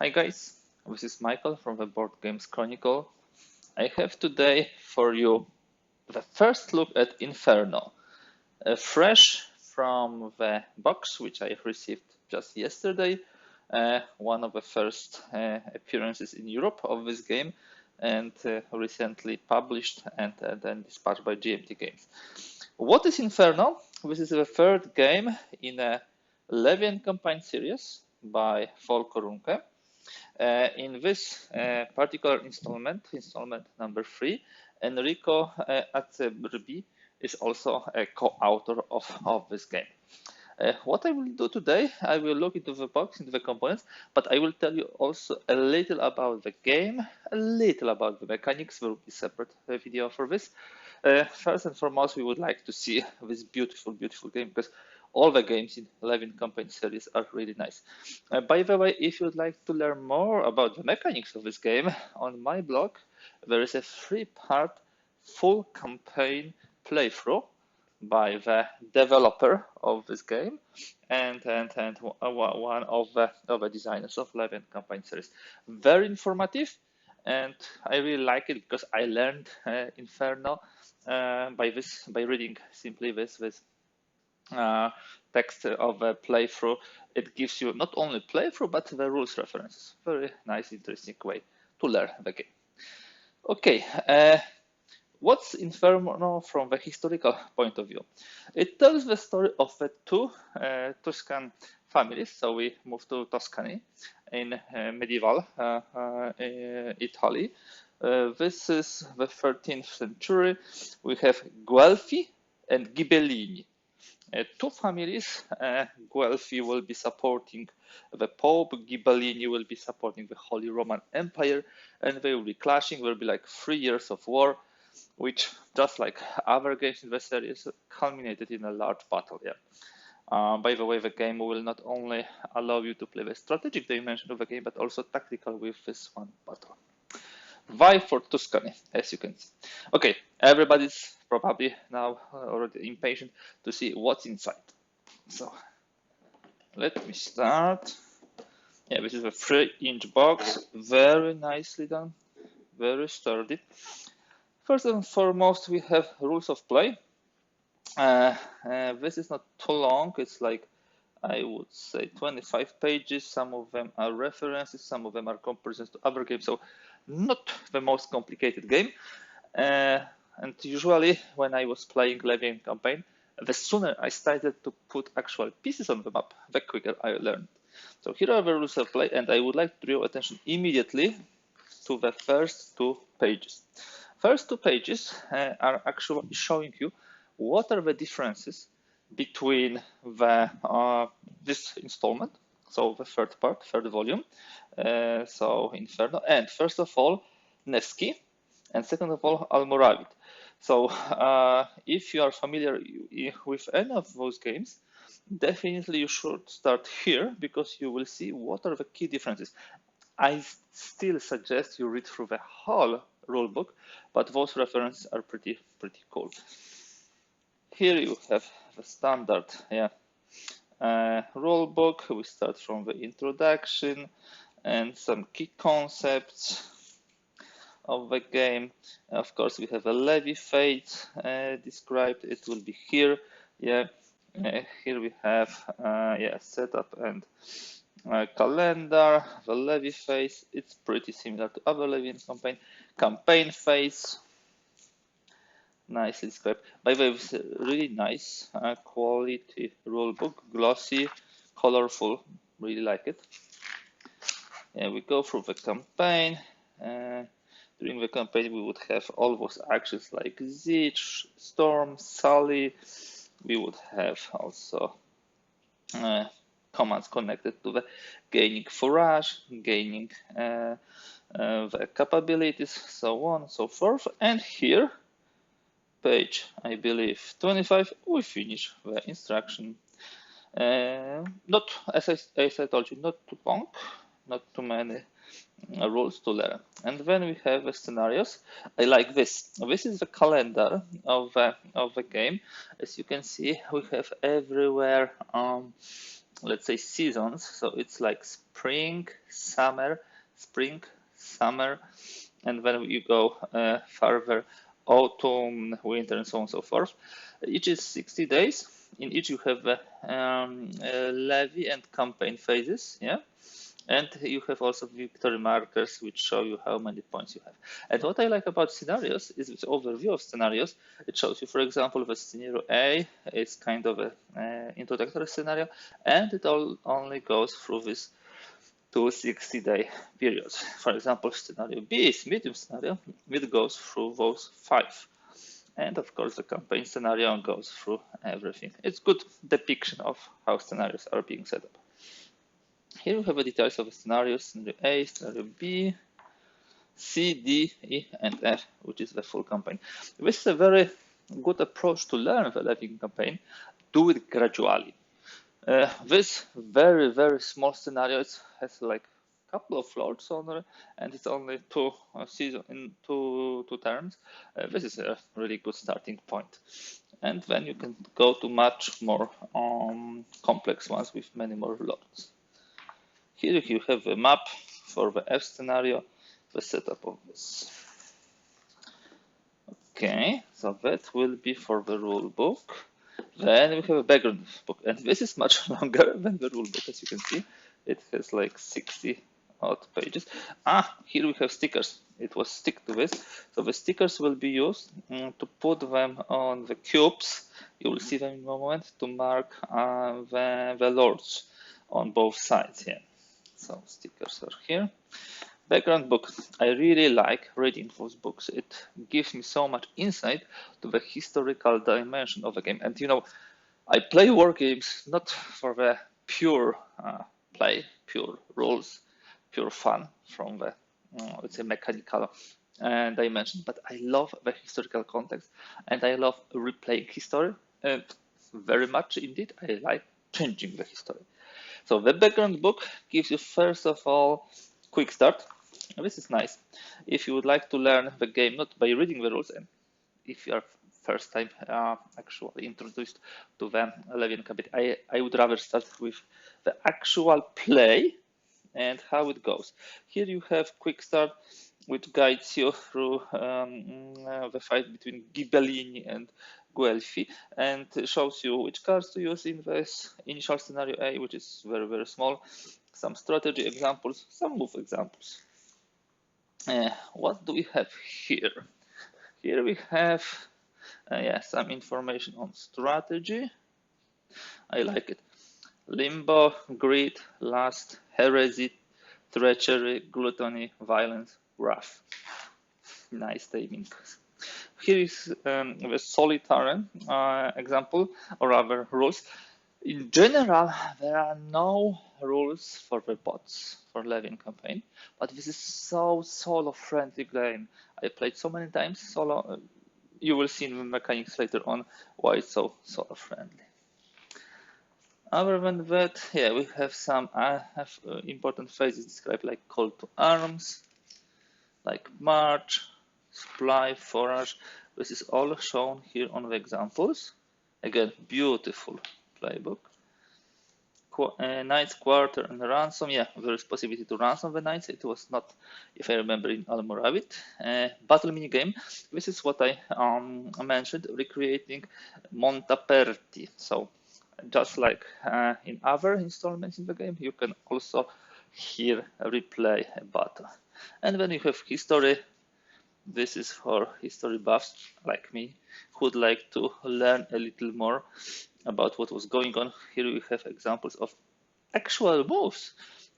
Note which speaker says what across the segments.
Speaker 1: Hi guys, this is Michael from the Board Games Chronicle. I have today for you the first look at Inferno, fresh from the box which I received just yesterday, one of the first appearances in Europe of this game, and recently published and then dispatched by GMT Games. What is Inferno? This is the third game in a Levy campaign series by Volko Ruhnke. In this particular installment number 3, Enrico Acerbi is also a co-author of this game. What I will do today, I will look into the box, into the components, but I will tell you also a little about the game, a little about the mechanics. There will be a separate video for this. First and foremost, we would like to see this beautiful, beautiful game, because all the games in Levy campaign series are really nice. By the way, if you'd like to learn more about the mechanics of this game, on my blog there is a 3-part full campaign playthrough by the developer of this game and one of the designers of Levy campaign series. Very informative, and I really like it because I learned Inferno by reading simply this text of a playthrough. It gives you not only playthrough but the rules references. Very nice, interesting way to learn the game. Okay, what's Inferno from the historical point of view? It tells the story of the two Tuscan families. So we move to Tuscany in medieval Italy. This is the 13th century. We have Guelfi and Ghibellini. Two families. Guelfi will be supporting the Pope, Ghibellini will be supporting the Holy Roman Empire, and they will be clashing. There will be like 3 years of war, which, just like other games in the series, culminated in a large battle. By the way, the game will not only allow you to play the strategic dimension of the game, but also tactical with this one battle. Why for Tuscany, as you can see. Okay, everybody's probably now already impatient to see what's inside. So let me start. Yeah, this is a 3-inch box, very nicely done, very sturdy. First and foremost, we have rules of play. This is not too long. It's like, I would say, 25 pages. Some of them are references, some of them are comparisons to other games. So not the most complicated game. And usually when I was playing Levy campaign, the sooner I started to put actual pieces on the map, the quicker I learned. So here are the rules of play, and I would like to draw your attention immediately to the first 2 pages. First 2 pages are actually showing you what are the differences between the this installment, so the third part, third volume, so Inferno, and first of all Nevsky, and second of all Almoravid. So if you are familiar with any of those games, definitely you should start here, because you will see what are the key differences. I still suggest you read through the whole rulebook, but those references are pretty cool. Here you have the standard rulebook. We start from the introduction and some key concepts of the game. Of course, we have a Levy fate described. It will be here. Here we have setup and calendar. The Levy phase, it's pretty similar to other Levy campaign phase. Nicely described. By the way, it's a really nice quality rulebook, glossy, colorful. Really like it. We go through the campaign. During the campaign, we would have all those actions like Siege, Storm, Sully. We would have also commands connected to the gaining forage, gaining the capabilities, so on and so forth. And here, page, I believe, 25, we finish the instruction. Not, as I told you, not too long, not too many rules to learn. And then we have the scenarios. I like this. This is the calendar of the game. As you can see, we have everywhere let's say, seasons. So it's like spring, summer, and when you go further, autumn, winter, and so on and so forth. Each is 60 days. In each you have levy and campaign phases, yeah. And you have also victory markers which show you how many points you have. And what I like about scenarios is this overview of scenarios. It shows you, for example, the scenario A is kind of a introductory scenario, and it only goes through this 260-day periods. For example, scenario B is medium scenario, it goes through those 5. And of course, the campaign scenario goes through everything. It's good depiction of how scenarios are being set up. Here we have the details of the scenarios, scenario A, scenario B, C, D, E, and F, which is the full campaign. This is a very good approach to learn the Levy campaign. Do it gradually. This very small scenario has like a couple of lords on it, and it's only 2 seasons in two terms. This is a really good starting point. And then you can go to much more complex ones with many more lords. Here you have a map for the F scenario, the setup of this. Okay, so that will be for the rule book. Then we have a background book, and this is much longer than the rule book, as you can see. It has like 60 odd pages. Here we have stickers. It was stick to this. So the stickers will be used to put them on the cubes. You will see them in a moment to mark the lords on both sides here. So stickers are here. Background book. I really like reading those books. It gives me so much insight to the historical dimension of the game. And you know, I play war games not for the pure play, pure rules, pure fun from the, let's say, mechanical dimension, but I love the historical context and I love replaying history. And very much indeed, I like changing the history. So the background book gives you, first of all, quick start. This is nice. If you would like to learn the game not by reading the rules, and if you are first time actually introduced to the Levy campaign, I would rather start with the actual play and how it goes. Here you have quick start, which guides you through the fight between Ghibellini and Guelfi, and shows you which cards to use in this initial scenario A, which is very small, some strategy examples, some move examples. What do we have here? Here we have some information on strategy. I like it. Limbo, greed, lust, heresy, treachery, gluttony, violence, wrath. Nice naming. Here is the solitary example, or rather rules. In general, there are no rules for the bots for Levy campaign, but this is so solo-friendly game. I played so many times solo. You will see in the mechanics later on why it's so solo-friendly. Other than that, yeah, we have some important phases described, like call to arms, like march, supply, forage. This is all shown here on the examples. Again, beautiful playbook. Knights, quarter, and ransom. Yeah, there is possibility to ransom the knights. It was not, if I remember, in Almoravid. Battle minigame. This is what I mentioned, recreating Montaperti. So just like in other installments in the game, you can also here replay a battle. And then you have history. This is for history buffs like me who would like to learn a little more about what was going on. Here we have examples of actual moves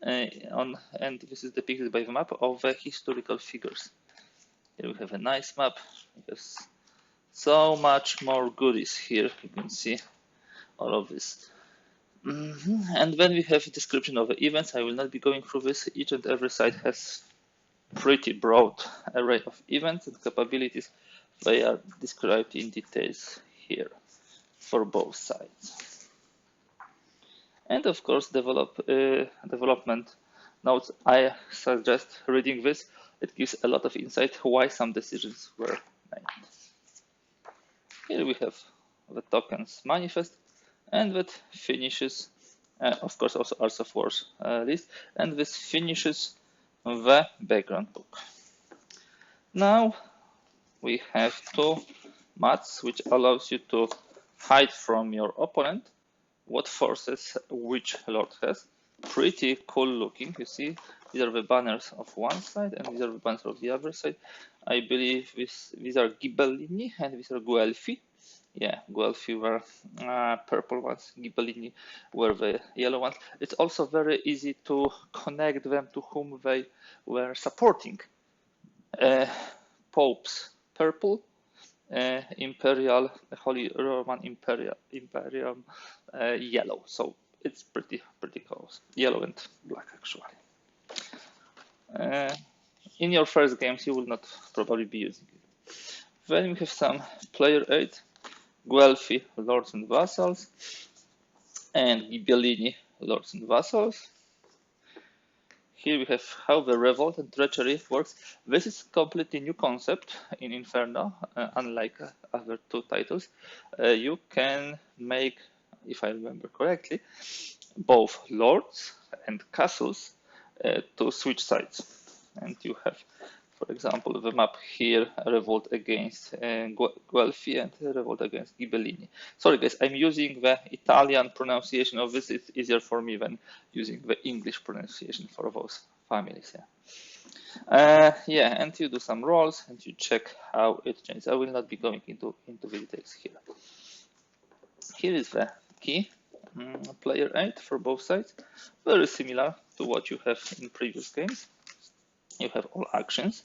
Speaker 1: and this is depicted by the map of historical figures. Here we have a nice map. There's so much more goodies here. You can see all of this. And then we have a description of the events. I will not be going through this. Each and every site has pretty broad array of events and capabilities. They are described in details here for both sides. And of course, development notes. I suggest reading this. It gives a lot of insight why some decisions were made. Here we have the tokens manifest, and that finishes of course also Arts of Wars list, and this finishes the background book. Now we have two mats which allows you to hide from your opponent what forces which lord has. Pretty cool looking. You see, these are the banners of one side and these are the banners of the other side. I believe these are Ghibellini and these are Guelfi. Yeah, Guelfi were purple ones, Ghibellini were the yellow ones. It's also very easy to connect them to whom they were supporting. Popes purple, Imperial, Holy Roman Imperium yellow. So it's pretty close. Yellow and black actually. In your first games you will not probably be using it. Then we have some player aid, Guelfi Lords and Vassals, and Ghibellini Lords and Vassals. Here we have how the revolt and treachery works. This is a completely new concept in Inferno, unlike other two titles. You can make, if I remember correctly, both lords and castles to switch sides. And you have, for example, the map here, revolt against Guelfi and revolt against Ghibellini. Sorry guys, I'm using the Italian pronunciation of this. It's easier for me than using the English pronunciation for those families. Yeah, and you do some rolls and you check how it changes. I will not be going into the details here. Here is the key player aid for both sides, very similar to what you have in previous games. You have all actions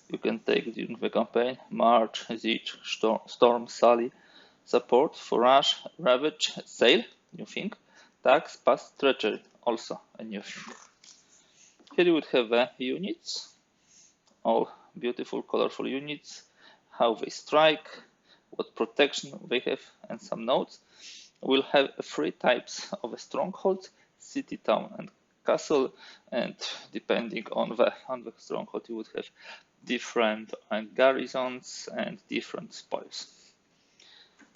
Speaker 1: you can take during the campaign: March, Siege, Storm, Sally, Support, Forage, Ravage, Sail, new thing, Tax, Pass, Treachery, also a new thing. Here you would have the units, all beautiful, colorful units, how they strike, what protection they have, and some notes. We'll have three types of strongholds: city, town, and castle, and depending on the stronghold you would have different garrisons and different spoils.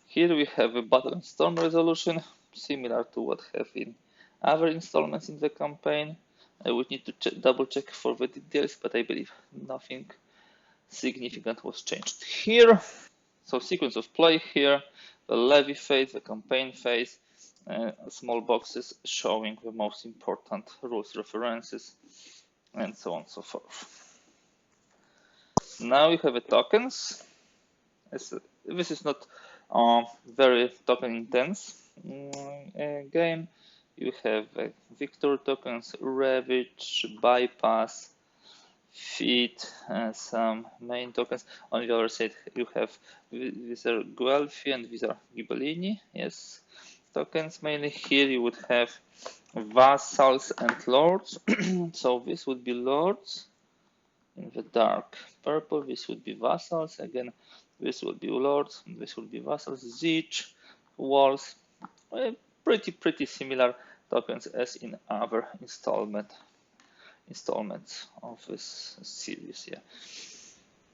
Speaker 1: Here we have a battle and storm resolution, similar to what have in other installments in the campaign. I would need to double check for the details, but I believe nothing significant was changed here. So sequence of play here, the Levy phase, the campaign phase, small boxes showing the most important rules references, and so on and so forth. Now we have the tokens. This is not very token intense game. You have victor tokens, ravage, bypass, feed, some main tokens. On the other side you have, these are Guelfi and these are Ghibellini, yes, tokens mainly. Here you would have vassals and lords. So this would be lords in the dark purple, this would be vassals, again this would be lords, and this would be vassals. Siege, walls, pretty similar tokens as in other installments of this series. Yeah,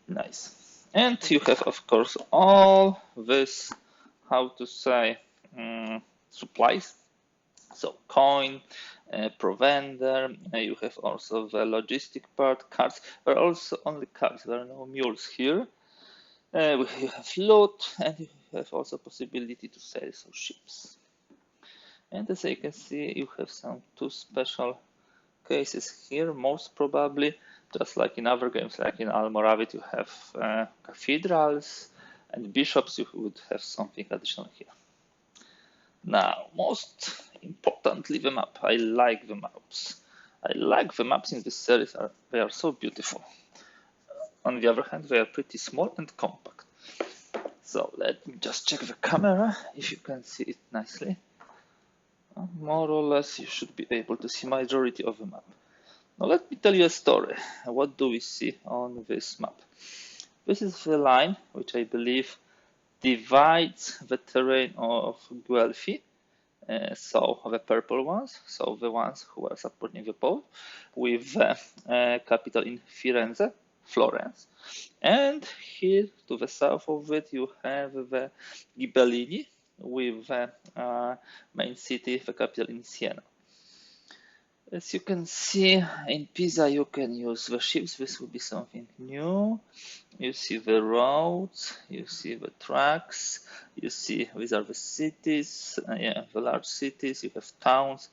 Speaker 1: nice. And you have, of course, all this, how to say, supplies. So coin, provender. You have also the logistic part, cards. There are also only cards. There are no mules here. You have loot, and you have also possibility to sell some ships. And as you can see, you have some two special cases here. Most probably, just like in other games, like in Almoravid, you have cathedrals and bishops. You would have something additional here. Now, most importantly, the map. I like the maps. I like the maps in this series. They are so beautiful. On the other hand, they are pretty small and compact. So let me just check the camera, if you can see it nicely. More or less, you should be able to see majority of the map. Now let me tell you a story. What do we see on this map? This is the line which I believe divides the terrain of Guelfi. So the purple ones, so the ones who are supporting the Pope, with capital in Firenze, Florence. And here to the south of it you have the Ghibellini, with the main city, the capital in Siena. As you can see, in Pisa you can use the ships. This will be something new. You see the roads, you see the tracks, you see these are the cities, yeah, the large cities, you have towns,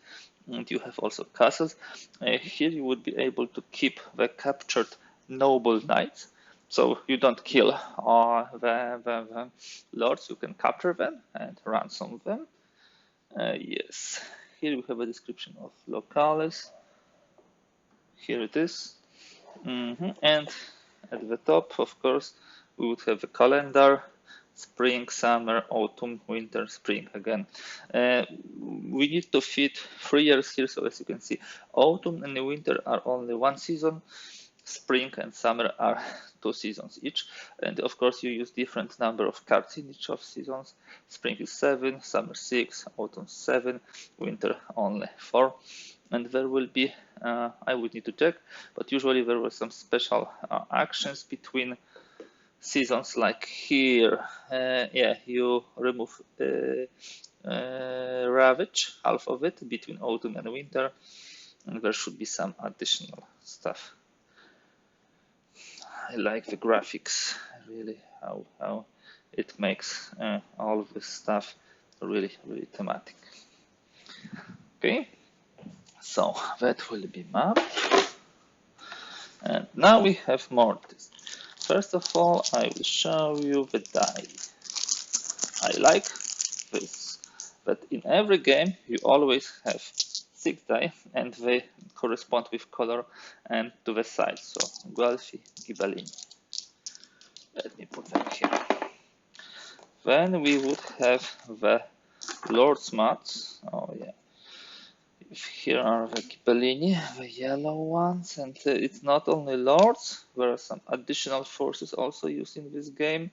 Speaker 1: and you have also castles. Here you would be able to keep the captured noble knights. So you don't kill the lords, you can capture them and ransom them. Yes, here we have a description of locales. Here it is. And at the top, of course, we would have a calendar, spring, summer, autumn, winter, spring again. We need to fit 3 years here, so as you can see, autumn and winter are only one season, spring and summer are 2 seasons each, and of course you use different number of cards in each of seasons. Spring is 7, summer 6, autumn 7, winter only 4. And there will be, I would need to check, but usually there were some special actions between seasons, like here, yeah, you remove ravage, half of it, between autumn and winter, and there should be some additional stuff. I like the graphics, really, how it makes all of this stuff really, really thematic. Okay, so that will be map. And now we have mortise. First of all, I will show you the die. I like this, but in every game you always have 6 die, and they correspond with color and to the size. So Guelfi, Ghibellini. Let me put them here. Then we would have the Lord's mats. Oh yeah. Here are the Ghibellini, the yellow ones, and it's not only Lords, there are some additional forces also used in this game.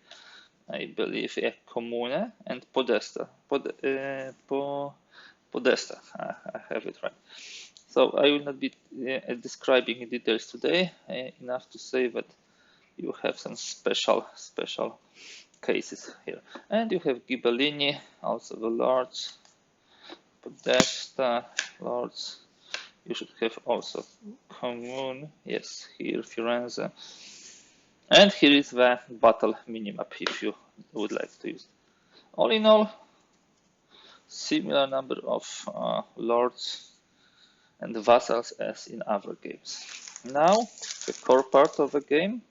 Speaker 1: I believe Commune and Podesta. Podesta, I have it right. So I will not be describing in details today, enough to say that you have some special cases here. And you have Ghibellini, also the Lords, Podesta, Lords. You should have also Commune, yes, here Firenze. And here is the battle minimap if you would like to use it. All in all, similar number of lords and vassals as in other games. Now, the core part of the game,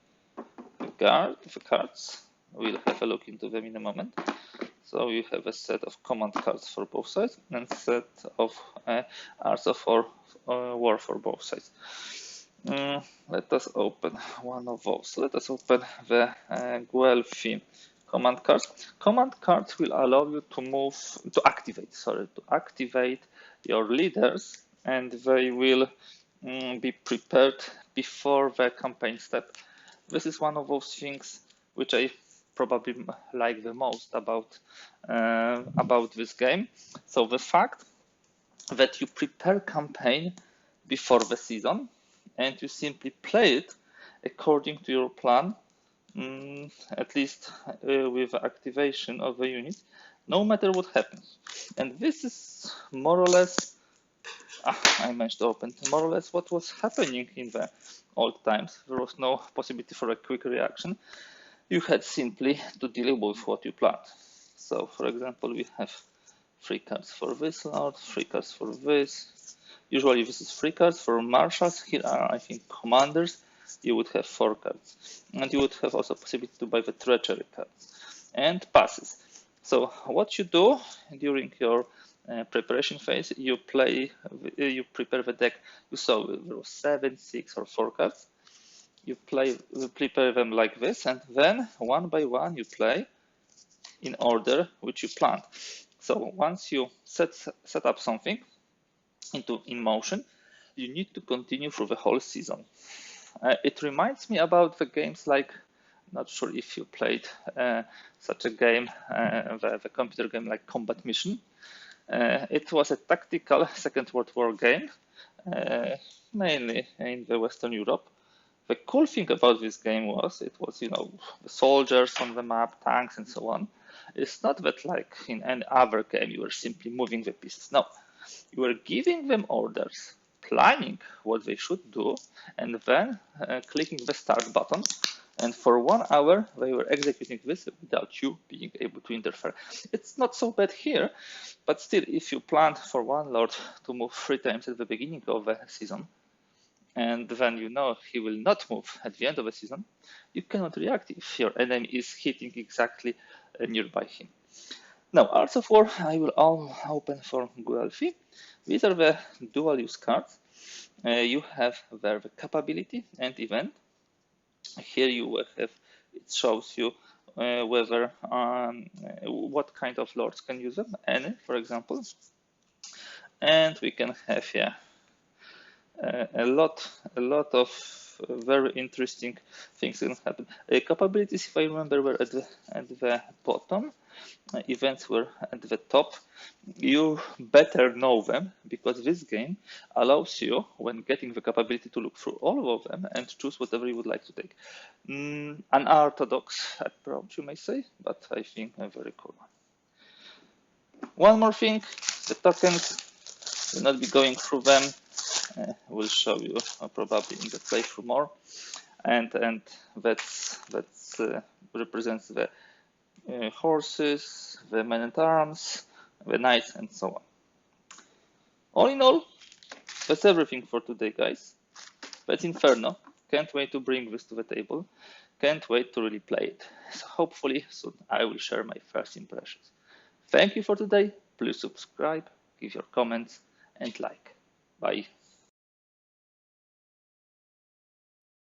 Speaker 1: the cards. We'll have a look into them in a moment. So you have a set of command cards for both sides and set of Arts of War for both sides. Let us open one of those. Let us open the Guelfi command cards. Command cards will allow you to activate your leaders, and they will be prepared before the campaign step. This is one of those things which I probably like the most about this game. So the fact that you prepare campaign before the season and you simply play it according to your plan, at least with activation of the unit, no matter what happens. And this is more or less, I managed to open, more or less what was happening in the old times. There was no possibility for a quick reaction. You had simply to deal with what you planned. So, for example, we have 3 cards for this lord, 3 cards for this. Usually this is 3 cards for marshals. Here are, I think, commanders. You would have 4 cards. And you would have also possibility to buy the treachery cards. And passes. So what you do during your preparation phase, you prepare the deck. You saw there was 7, 6, or 4 cards. You prepare them like this, and then one by one you play in order which you planned. So once you set up something in motion, you need to continue through the whole season. It reminds me about the games like, not sure if you played such a game, the computer game like Combat Mission. It was a tactical Second World War game, mainly in the Western Europe. The cool thing about this game was it was, the soldiers on the map, tanks and so on. It's not that like in any other game you are simply moving the pieces. No, you are giving them orders, planning what they should do, and then clicking the start button. And for 1 hour, they were executing this without you being able to interfere. It's not so bad here, but still, if you plan for one lord to move 3 times at the beginning of the season, and then you know he will not move at the end of the season, you cannot react if your enemy is hitting exactly nearby him. Now, Arts of War, I will all open for Guelphi. These are the dual use cards. You have there the capability and event. Here you will have, it shows you whether what kind of lords can use them, any, for example. And we can have here a lot of very interesting things can happen. Capabilities, if I remember, were at the bottom. Events were at the top. You better know them because this game allows you, when getting the capability, to look through all of them and choose whatever you would like to take. An unorthodox approach, you may say, but I think a very cool one. One more thing, the tokens. We'll not be going through them. We'll show you probably in the playthrough more, and that's represents the horses, the men-at-arms, the knights, and so on. All in all, that's everything for today, guys. That's Inferno. Can't wait to bring this to the table. Can't wait to really play it. So hopefully soon I will share my first impressions. Thank you for today. Please subscribe, give your comments, and like. Bye.